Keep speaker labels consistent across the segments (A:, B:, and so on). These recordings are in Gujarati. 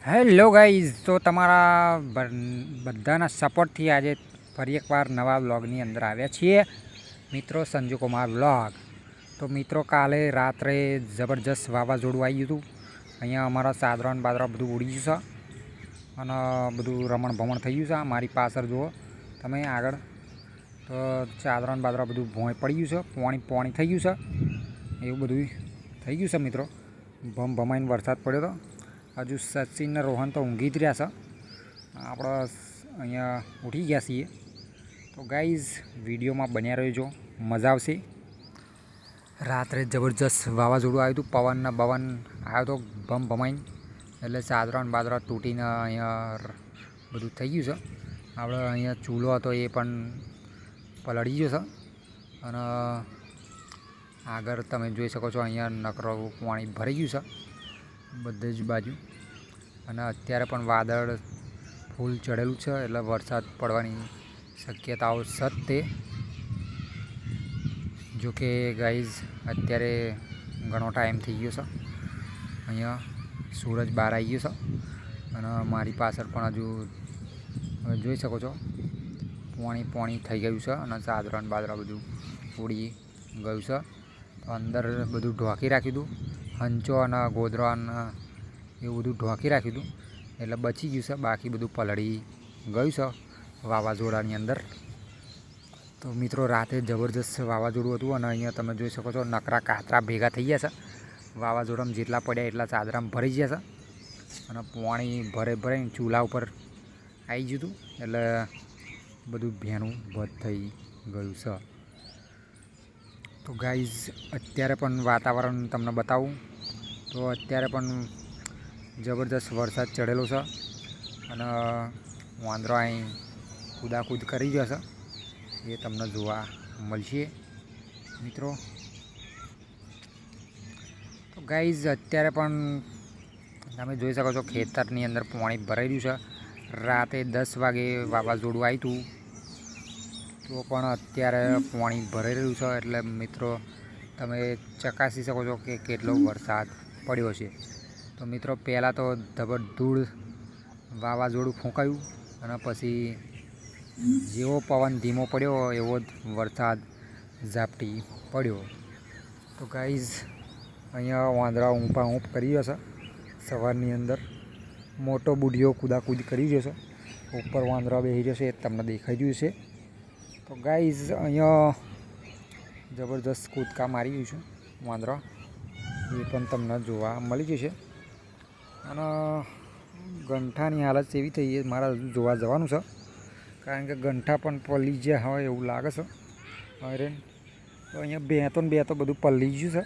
A: હેલો ગાઈઝ, તો તમારા બધાના સપોર્ટથી આજે ફરી એકવાર નવા વ્લોગની અંદર આવ્યા છીએ મિત્રો. સંજુ કુમાર વ્લોગ. તો મિત્રો, કાલે રાત્રે જબરજસ્ત વાવાઝોડું આવી ગયું હતું. અહીંયા અમારા સાદરા ને બાદરા બધું ઉડી ગયું છે અને બધું રમણ ભમણ થઈ ગયું છે. મારી પાછળ જુઓ તમે આગળ, તો ચાદરા ને બાદરા બધું ભોંય પડી ગયું છે, પોણી થઈ ગયું છે, એવું બધું થઈ ગયું છે મિત્રો. ભમાઈને વરસાદ પડ્યો હતો. હજુ સચિન ને રોહન તો ઊંઘી જ રહ્યા છે, આપણે અહીંયા ઉઠી ગયા છીએ. તો ગાઈઝ, વિડીયોમાં બન્યા રહેજો, મજા આવશે. રાત્રે જબરજસ્ત વાવાઝોડું આવ્યું હતું, પવન આવ્યો હતો ભમાઈને, એટલે ચાદરા ને બાદરા તૂટીને અહીંયા બધું થઈ ગયું છે. આપણે અહીંયા ચૂલો હતો એ પણ પલળી ગયો છે અને આગળ તમે જોઈ શકો છો અહીંયા નકરો પાણી ભરાઈ ગયું છે બધે જ બાજુ. અને અત્યારે પણ વાદળ ફૂલ ચડેલું છે, એટલે વરસાદ પડવાની શક્યતાઓ સત્ય. જોકે ગાઈઝ, અત્યારે ઘણો ટાઈમ થઈ ગયો છે, અહીંયા સૂરજ બહાર આવી ગયો છે અને મારી પાછળ પણ હજુ જોઈ શકો છો પોણી થઈ ગયું છે અને ચાદરા ને બાદરા બધું ઉડી ગયું છે. તો અંદર બધું ઢોકી રાખ્યું હતું, હંચો અને ગોદરો અને એવું બધું ઢોકી રાખ્યું હતું, એટલે બચી ગયું છે. બાકી બધું પલળી ગયું છે વાવાઝોડાની અંદર. તો મિત્રો, રાતે જબરજસ્ત વાવાઝોડું હતું અને અહીંયા તમે જોઈ શકો છો નકરા કાતરા ભેગા થઈ ગયા છે. વાવાઝોડામાં જેટલા પડ્યા એટલા ચાદરામાં ભરાઈ ગયા છે અને પાણી ભરાઈને ચૂલા ઉપર આવી ગયું હતું, એટલે બધું ભેનું ભત થઈ ગયું છે. તો ગાઈઝ, અત્યારે પણ વાતાવરણ તમને બતાવું તો અત્યારે પણ જબરદસ્ત વરસાદ ચડેલો છે અને વાંદરો અહીં કૂદાકૂદ કરી રહ્યો છે, એ તમને જોવા મળશે મિત્રો. તો ગાઈઝ, અત્યારે પણ તમે જોઈ શકો છો ખેતરની અંદર પાણી ભરાઈ રહ્યું છે. રાતે 10 વાગે વાવાઝોડું આવ્યું હતું, તો પણ અત્યારે પાણી ભરાઈ રહ્યું છે. એટલે મિત્રો, તમે ચકાસી શકો છો કે કેટલો વરસાદ પડ્યો છે. તો મિત્રો, પહેલાં તો ધબધૂળ વાવાઝોડું ફૂંકાયું અને પછી જેવો પવન ધીમો પડ્યો એવો જ વરસાદ ઝાપટી પડ્યો. તો ગાઈઝ, અહીંયા વાંદરા ઊંઘ કરી રહ્યો છે. સવારની અંદર મોટો બુઢિયો કૂદાકૂદ કરી રહ્યો છે, ઉપર વાંદરા બેસી રહ્યો છે, એ તમને દેખાઈ રહ્યું છે. તો ગાઈઝ, અહીંયા જબરજસ્ત કૂદકા મારી રહ્યું છે વાંદરા, એ પણ તમને જોવા મળી જશે. અને ગંઠાની હાલત એવી થઈ છે, મારે જોવા જવાનું છે, કારણ કે ગંઠા પણ પલળી ગયા હોય એવું લાગે છે. અરે, તો અહીંયા બે તો બધું પલળી ગયું છે,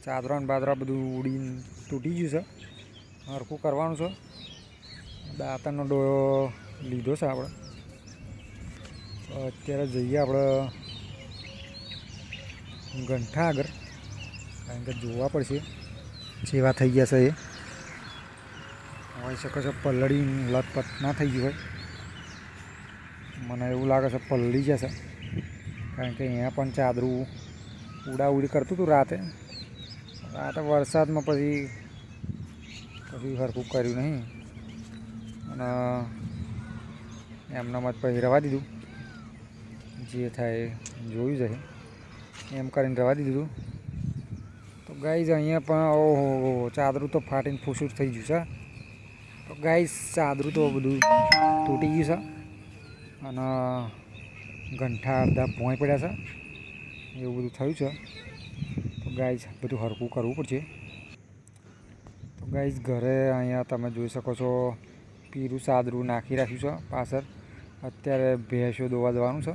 A: ચાદરા ને બાદરા બધું ઉડીને તૂટી ગયું છે. હરખું કરવાનું છે. દાંતણનો ડોળો લીધો છે આપણે. તો અત્યારે જઈએ આપણે ગંઠા આગળ, કારણ કે જોવા પડશે જેવા થઈ ગયા છે એ. હોઈ શકે છે પલળી લથપથ ના થઈ ગયું હોય, મને એવું લાગે છે પલળી જશે, કારણ કે અહીંયા પણ ચાદરું ઉડાઉડી કરતું હતું રાતે વરસાદમાં. પછી હરખું કર્યું નહીં અને એમનામાં જ પછી રવા દીધું, જે થાય જોયું જાય એમ કરીને રવા દીધું. તો ગાઈઝ, અહીંયા પણ ઓહો, ચાદરું તો ફાટીને ફૂસૂટ થઈ ગયું છે. તો ગાઈઝ, ચાદરું તો બધું તૂટી ગયું છે અને ગંઠા અડધા ભોંય પડ્યા છે, એવું બધું થયું છે. તો ગાઈઝ, બધું હરખું કરવું પડશે. તો ગાઈઝ, ઘરે અહીંયા તમે જોઈ શકો છો પીરું ચાદરું નાખી રાખ્યું છે પાછળ. અત્યારે ભેંસો દોવા જવાનું છે,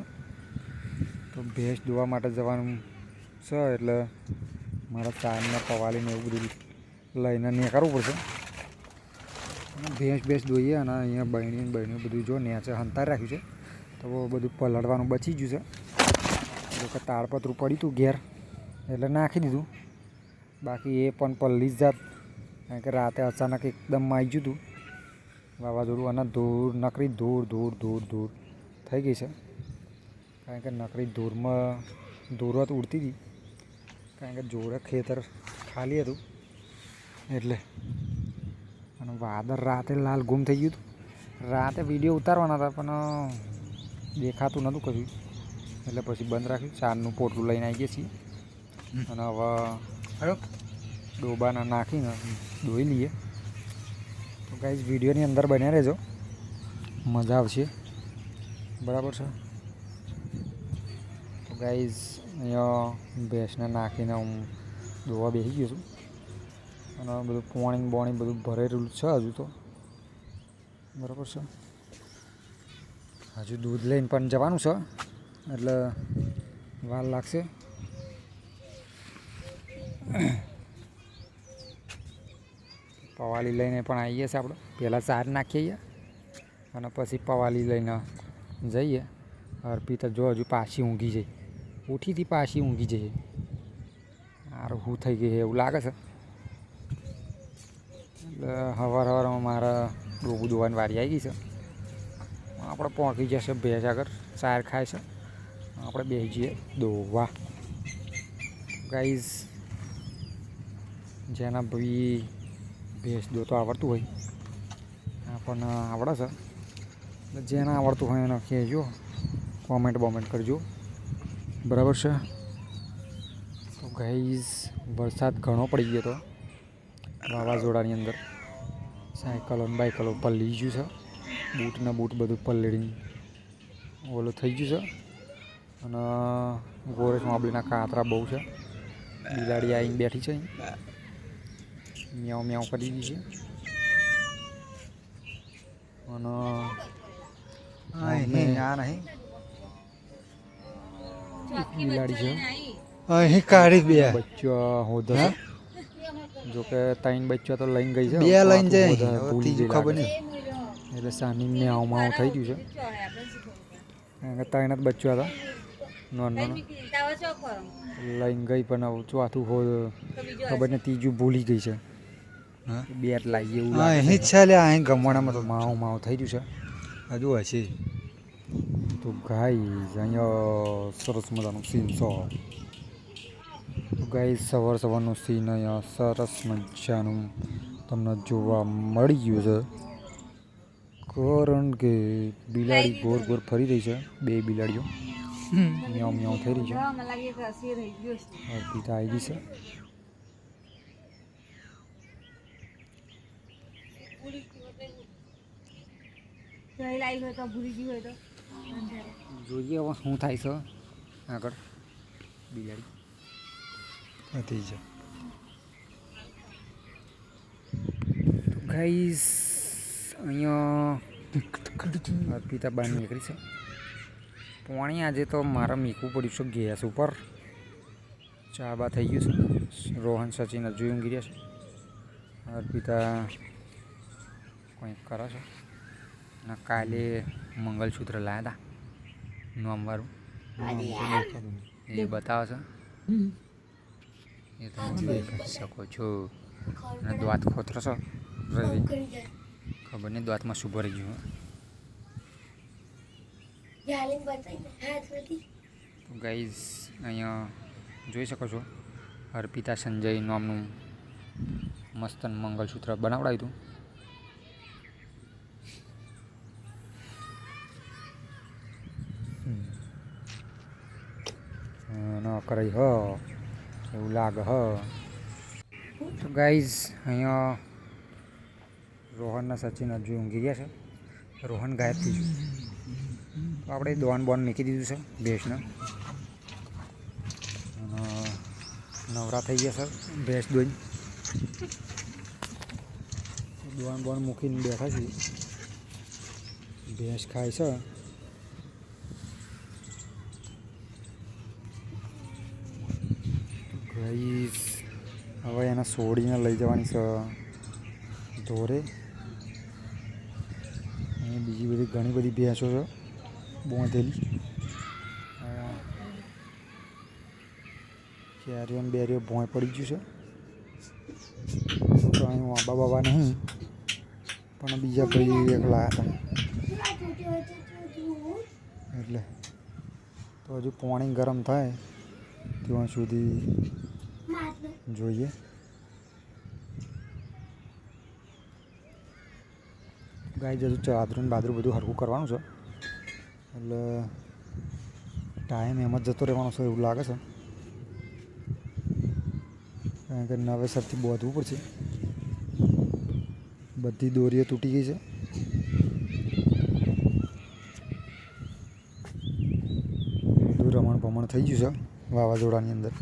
A: તો ભેંસ દોવા માટે જવાનું છે, એટલે મારા ચારને પવાલીને એવું બધું લઈને નીકળવું પડશે. ભેંસ દોઈએ અને અહીંયા બહેણી બધું જો નેચે હંતાર રાખ્યું છે, તો બધું પલળવાનું બચી ગયું છે. જોકે તાળપત્રું પડ્યું હતું ઘેર, એટલે નાખી દીધું. બાકી એ પણ પલળી જ જાત, કારણ કે રાતે અચાનક એકદમ આવી ગયું હતું વાવાઝોડું અને નકરી ધૂળ થઈ ગઈ છે. કારણ કે નકરી ધૂળ ઉડતી હતી, કારણ કે જોડે ખેતર ખાલી હતું એટલે. અને વાદળ રાતે લાલ ગુમ થઈ ગયું હતું. રાતે વિડીયો ઉતારવાના હતા પણ દેખાતું નહોતું કશું, એટલે પછી બંધ રાખ્યું. ચારનું પોટલું લઈને આવી ગયા છીએ અને હવે ડોબાના નાખીને ધોઈ લઈએ. તો ગાઈઝ વિડીયોની અંદર બન્યા રહેજો, મજા આવશે. બરાબર છે. તો ગાઈઝ અહીંયા ભેંસને નાખીને હું ધોવા બેસી ગયો છું અને બધું પાણી બોણી બધું ભરેલું છે હજુ તો. બરાબર છે. હજુ દૂધ લઈને પણ જવાનું છે એટલે વાર લાગશે. પવાલી લઈને પણ આવીએ છીએ આપણે. પહેલાં ચાર નાખીએ અને પછી પવાલી લઈને જઈએ. અર્પિતા જો હજુ પાછી ઊંઘી જાય, ઉઠીથી પાછી ઊંઘી જઈએ. સારું હું થઈ ગઈ એવું લાગે છે. એટલે સવારમાં મારા ડોબું ધોવાની વારી આવી ગઈ છે. આપણે પહોંચી જશે ભેંસ આગળ, ચાર ખાય છે, આપણે બેસી જઈએ દોવા. ગાઈઝ જેના ભાઈ ભેંસ દોતો આવડતું હોય, આપણને આવડે છે, એટલે જેને આવડતું હોય એને કહેજો, કોમેન્ટ બોમેન્ટ કરજો. બરાબર છે. તો ગાઈઝ વરસાદ ઘણો પડી ગયો હતો વાવાઝોડાની અંદર. સાયકલો ને બાઇકલો પલળી ગયું છે, બૂટના બૂટ બધું પલળીને ઓલું થઈ ગયું છે. અને ગોરેશ માબલીના કાતરા બહુ છે. બિલાડી આવીને બેઠી છે, મ્યાઉ મ્યાઉ કરી દીધી છે. અને બિલાડી છે
B: અહીં કાઢી બે
A: બચ્ચા હોધા. જો કે ત્રણ બચ્ચા તો લઈને ગઈ છે,
B: બે લઈને જાય
A: ભૂલી ગઈ
B: ખબર નહીં.
A: એટલે સાની મ્યાઉ માઉ થઈ ગયું છે. કારણ કે ત્રણ જ બચ્ચા હતા નાના લઈને ગઈ, પણ હવે ચોથું ખબર ને ત્રીજું ભૂલી ગઈ છે. બે જ લાવીએ એવું
B: અહીં જ છે લે, અહીં ગમવાણામાં તો
A: માઉ માઉ થઈ ગયું છે.
B: હજુ હશે.
A: તો ગાઈઝ અહીંયા સરસ મજાનું સીન છે. તો ગાઈઝ સવારનું સીન અહીંયા સરસ મજાનું તમને જોવા મળી ગયું છે. કારણ કે બિલાડી ગોર ગોર ફરી રહી છે, બે બિલાડીઓ મ્યાઉ મ્યાઉ થઈ રહી છે. અર્પિતા આવી ગઈ છે. જોઈએ હવે શું થાય છે આગળ. બિલાડી
B: થઈ છે.
A: તો ગાઈઝ અહીંયા અર્પિતા બહાર નીકળી છે. પાણી આજે તો મારે મીકવું પડ્યું છે ગેસ ઉપર. ચા બા થઈ ગયું છે. રોહન સચિન હજુ ઊંઘી રહ્યા છે. અર્પિતા કંઈક કરે છે. અને કાલે મંગલસૂત્ર લાવ્યા હતા નોમવાળું, એ બતાવે છે. એ તમે જોઈ શકો છો. અને દાંત ખોતરો છો રવિ, ખબર નહીં દાંતમાં શું ભરી ગયું. તો ગાઈઝ અહીંયા જોઈ શકો છો અર્પિતા સંજય નામનું મસ્ત મંગલસૂત્ર બનાવડાવ્યું હતું. ન કરે હ એવું લાગે હ. તો ગાઈઝ અહીંયા રોહનના સચિન હજુ ઊંઘી ગયા છે. રોહન ગાયબ થઈ ગયું. તો આપણે દોન બોન મૂકી દીધું છે ભેંસને. નવરા થઈ ગયા સર ભેંસ દોઈને. દોન બોન મૂકીને બેઠા છીએ. ભેંસ ખાય છે. ગાઈસ હવે એને છોડીને લઈ જવાની છે ધોરે. અહીં બીજી બધી ઘણી બધી ભેંસો છે બોંધેલી. કેરીઓ ને બેરીઓ ભોંય પડી ગયું છે. તો અહીં વાબા બાબા નહીં, પણ બીજા ભાઈ એકલા હતા એટલે. તો હજુ પાણી ગરમ થાય ત્યાં સુધી જોઈએ. ગાય હજુ ચાદરું બાદરું બધું હરખું કરવાનું છે, એટલે ટાઈમ એમ જ જતો રહેવાનો છે એવું લાગે છે, કારણ કે નવેસરથી બાંધવું પડશે. બધી દોરીઓ તૂટી ગઈ છે. બધું રમણ ભમણ થઈ ગયું છે વાવાઝોડાની અંદર.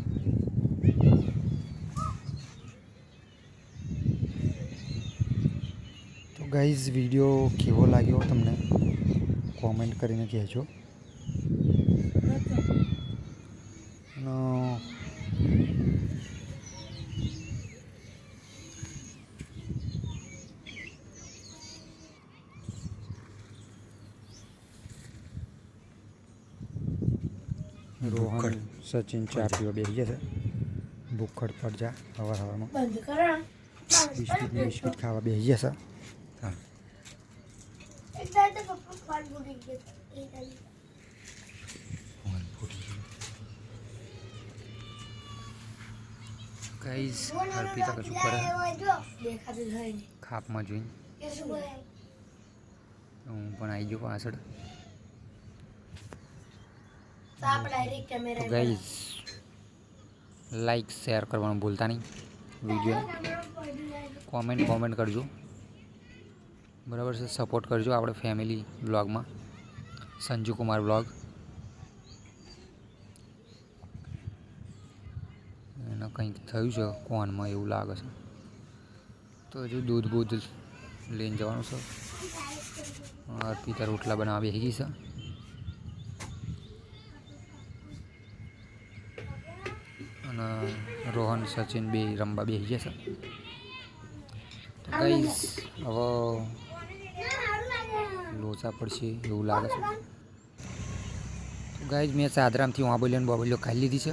A: તો ગાઈઝ વિડીયો કેવો લાગ્યો તમને કોમેન્ટ કરીને કહેજો. રોહન સચિન ચા પીવા બેસી જશે. ભૂખડ પર જા હવામાં બિસ્કિટ ખાવા બેસી જશે. ગાઈઝ અર્પિતા કશું કરે ખાપમાં જોઈને હું પણ આવી ગયો પાછળ. તો ગાઈઝ લાઈક શેર કરવાનું ભૂલતા નહીં. વિડીયો કોમેન્ટ કરજો, બરાબર છે. સપોર્ટ કરજો આપણે ફેમિલી બ્લોગમાં, સંજુ કુમાર બ્લોગ. એને કંઈક થયું છે કોનમાં એવું લાગે છે, તો હજુ દૂધ બૂધ લઈને જવાનું છે. અર્પિતા રોટલા બનાવવા બેસી ગઈ છે. અને રોહન સચિન બે રમવા બેસી જશે. તો ગાઈઝ હવે લોચા પડશે એવું લાગે છે. તો ગાઈઝ મેં ચાદરામથી બોબલીઓ ખાઈ લીધી છે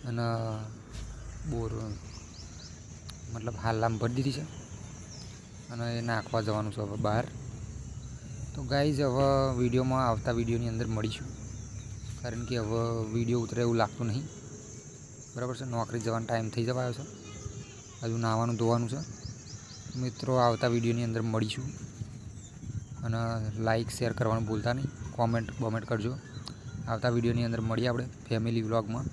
A: અને બોર મતલબ હાલામાં ભરી દીધી છે અને એ નાખવા જવાનું છે હવે બહાર. તો ગાઈઝ હવે વિડીયોમાં આવતા વિડીયોની અંદર મળીશું, કારણ કે હવે વિડીયો ઉતરે એવું લાગતું નહીં, બરાબર છે. નોકરી જવાનો ટાઈમ થઈ જવાયો છે, હજુ નાહવાનું ધોવાનું છે. મિત્રો આવતા વિડીયોની અંદર મળીશું, અને લાઈક શેર કરવાનું ભૂલતા નહીં. કોમેન્ટ કરજો. આવતા વિડીયોની અંદર મળીએ આપણે ફેમિલી વ્લોગમાં.